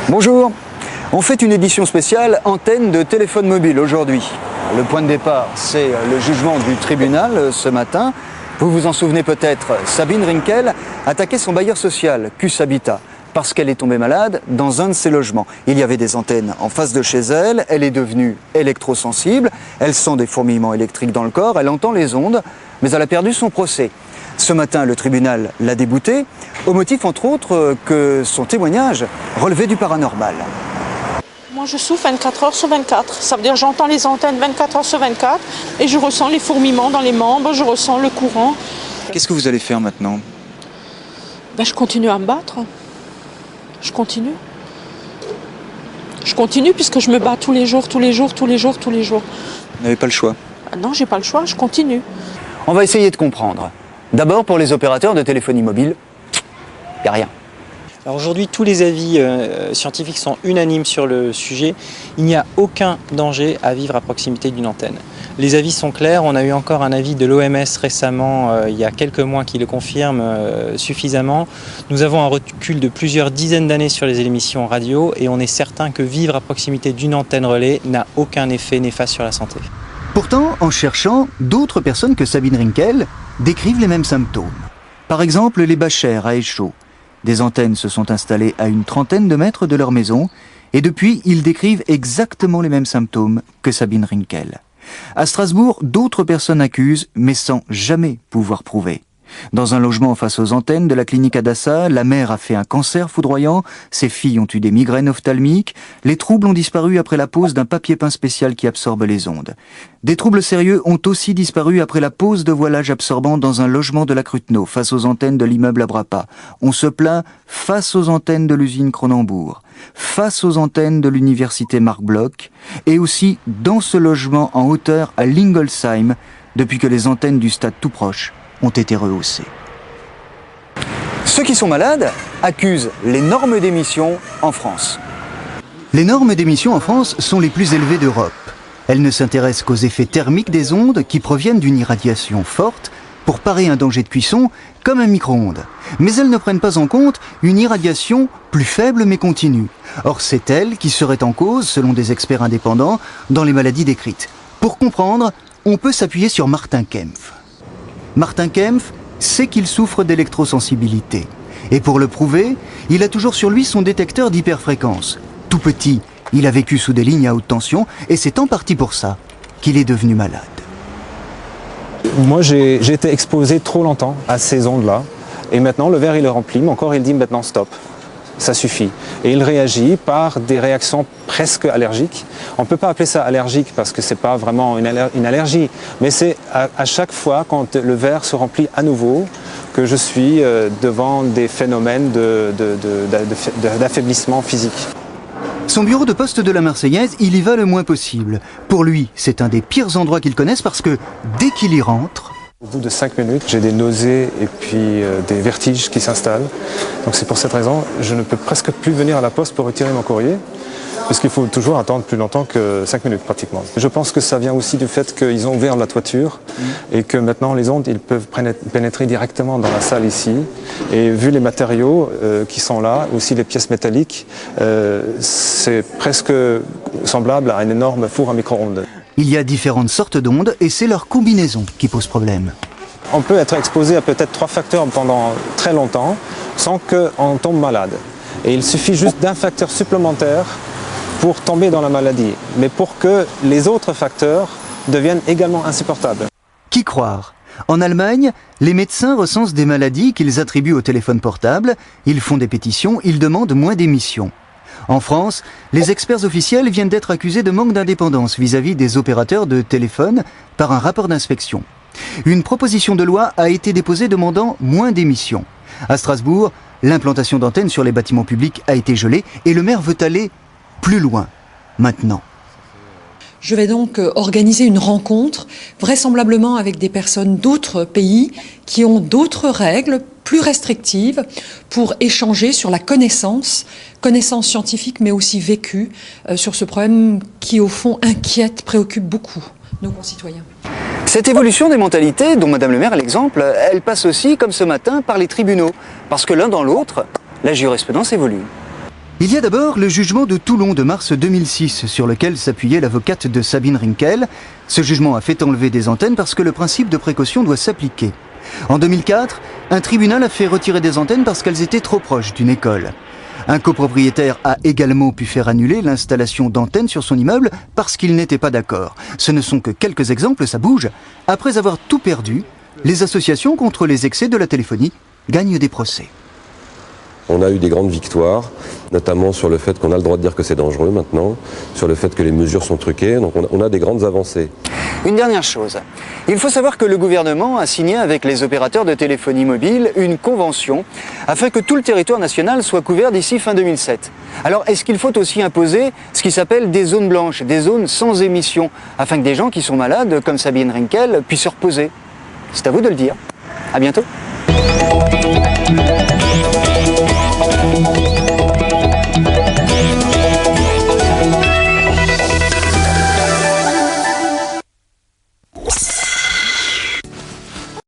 Bonjour, on fait une édition spéciale antenne de téléphone mobile aujourd'hui. Le point de départ, c'est le jugement du tribunal ce matin. Vous vous en souvenez peut-être, Sabine Rinkel attaquait son bailleur social, CUS Habitat, parce qu'elle est tombée malade dans un de ses logements. Il y avait des antennes en face de chez elle, elle est devenue électrosensible, elle sent des fourmillements électriques dans le corps, elle entend les ondes, mais elle a perdu son procès. Ce matin, le tribunal l'a déboutée, au motif entre autres que son témoignage relevait du paranormal. Moi je souffre 24 heures sur 24, ça veut dire j'entends les antennes 24 heures sur 24 et je ressens les fourmillements dans les membres, je ressens le courant. Qu'est-ce que vous allez faire maintenant? Ben, je continue à me battre, je continue. Je continue puisque je me bats tous les jours. Vous n'avez pas le choix? Non, j'ai pas le choix, je continue. On va essayer de comprendre. D'abord, pour les opérateurs de téléphonie mobile, il n'y a rien. Alors aujourd'hui, tous les avis scientifiques sont unanimes sur le sujet. Il n'y a aucun danger à vivre à proximité d'une antenne. Les avis sont clairs. On a eu encore un avis de l'OMS récemment, il y a quelques mois, qui le confirme suffisamment. Nous avons un recul de plusieurs dizaines d'années sur les émissions radio et on est certain que vivre à proximité d'une antenne relais n'a aucun effet néfaste sur la santé. Pourtant, en cherchant, d'autres personnes que Sabine Rinkel décrivent les mêmes symptômes. Par exemple, les bachères à Échaud. Des antennes se sont installées à une trentaine de mètres de leur maison et depuis, ils décrivent exactement les mêmes symptômes que Sabine Rinkel. À Strasbourg, d'autres personnes accusent, mais sans jamais pouvoir prouver. Dans un logement face aux antennes de la clinique Adassa, la mère a fait un cancer foudroyant, ses filles ont eu des migraines ophtalmiques, les troubles ont disparu après la pose d'un papier peint spécial qui absorbe les ondes. Des troubles sérieux ont aussi disparu après la pose de voilage absorbant dans un logement de la Cruteno, face aux antennes de l'immeuble Abrapa. On se plaint face aux antennes de l'usine Cronenbourg, face aux antennes de l'université Marc Bloch, et aussi dans ce logement en hauteur à Lingolsheim, depuis que les antennes du stade tout proche ont été rehaussés. Ceux qui sont malades accusent les normes d'émission en France. Les normes d'émission en France sont les plus élevées d'Europe. Elles ne s'intéressent qu'aux effets thermiques des ondes qui proviennent d'une irradiation forte pour parer un danger de cuisson comme un micro-ondes. Mais elles ne prennent pas en compte une irradiation plus faible mais continue. Or, c'est elle qui serait en cause, selon des experts indépendants, dans les maladies décrites. Pour comprendre, on peut s'appuyer sur Martin Kempf. Martin Kempf sait qu'il souffre d'électrosensibilité. Et pour le prouver, il a toujours sur lui son détecteur d'hyperfréquence. Tout petit, il a vécu sous des lignes à haute tension et c'est en partie pour ça qu'il est devenu malade. Moi, j'ai été exposé trop longtemps à ces ondes-là. Et maintenant, le verre, il est rempli. Mon corps, il dit maintenant stop. Ça suffit. Et il réagit par des réactions presque allergiques. On ne peut pas appeler ça allergique parce que ce n'est pas vraiment une allergie. Mais c'est à chaque fois, quand le verre se remplit à nouveau, que je suis devant des phénomènes d'affaiblissement physique. Son bureau de poste de la Marseillaise, il y va le moins possible. Pour lui, c'est un des pires endroits qu'il connaisse parce que dès qu'il y rentre... Au bout de 5 minutes, j'ai des nausées et puis des vertiges qui s'installent. Donc c'est pour cette raison, je ne peux presque plus venir à la poste pour retirer mon courrier, parce qu'il faut toujours attendre plus longtemps que 5 minutes pratiquement. Je pense que ça vient aussi du fait qu'ils ont ouvert la toiture et que maintenant les ondes, ils peuvent pénétrer directement dans la salle ici. Et vu les matériaux qui sont là, aussi les pièces métalliques, c'est presque semblable à un énorme four à micro-ondes. Il y a différentes sortes d'ondes et c'est leur combinaison qui pose problème. On peut être exposé à peut-être 3 facteurs pendant très longtemps sans qu'on tombe malade. Et il suffit juste d'un facteur supplémentaire pour tomber dans la maladie, mais pour que les autres facteurs deviennent également insupportables. Qui croire? En Allemagne, les médecins recensent des maladies qu'ils attribuent au téléphone portable, ils font des pétitions, ils demandent moins d'émissions. En France, les experts officiels viennent d'être accusés de manque d'indépendance vis-à-vis des opérateurs de téléphone par un rapport d'inspection. Une proposition de loi a été déposée demandant moins d'émissions. À Strasbourg, l'implantation d'antennes sur les bâtiments publics a été gelée et le maire veut aller plus loin, maintenant. Je vais donc organiser une rencontre, vraisemblablement avec des personnes d'autres pays qui ont d'autres règles plus restrictives pour échanger sur la connaissance scientifique mais aussi vécue sur ce problème qui au fond inquiète, préoccupe beaucoup nos concitoyens. Cette évolution des mentalités, dont Madame le maire est l'exemple, elle passe aussi, comme ce matin, par les tribunaux. Parce que l'un dans l'autre, la jurisprudence évolue. Il y a d'abord le jugement de Toulon de mars 2006, sur lequel s'appuyait l'avocate de Sabine Rinkel. Ce jugement a fait enlever des antennes parce que le principe de précaution doit s'appliquer. En 2004, un tribunal a fait retirer des antennes parce qu'elles étaient trop proches d'une école. Un copropriétaire a également pu faire annuler l'installation d'antennes sur son immeuble parce qu'il n'était pas d'accord. Ce ne sont que quelques exemples, ça bouge. Après avoir tout perdu, les associations contre les excès de la téléphonie gagnent des procès. On a eu des grandes victoires, notamment sur le fait qu'on a le droit de dire que c'est dangereux maintenant, sur le fait que les mesures sont truquées, donc on a des grandes avancées. Une dernière chose, il faut savoir que le gouvernement a signé avec les opérateurs de téléphonie mobile une convention afin que tout le territoire national soit couvert d'ici fin 2007. Alors est-ce qu'il faut aussi imposer ce qui s'appelle des zones blanches, des zones sans émission, afin que des gens qui sont malades, comme Sabine Rinkel, puissent se reposer? C'est à vous de le dire. À bientôt.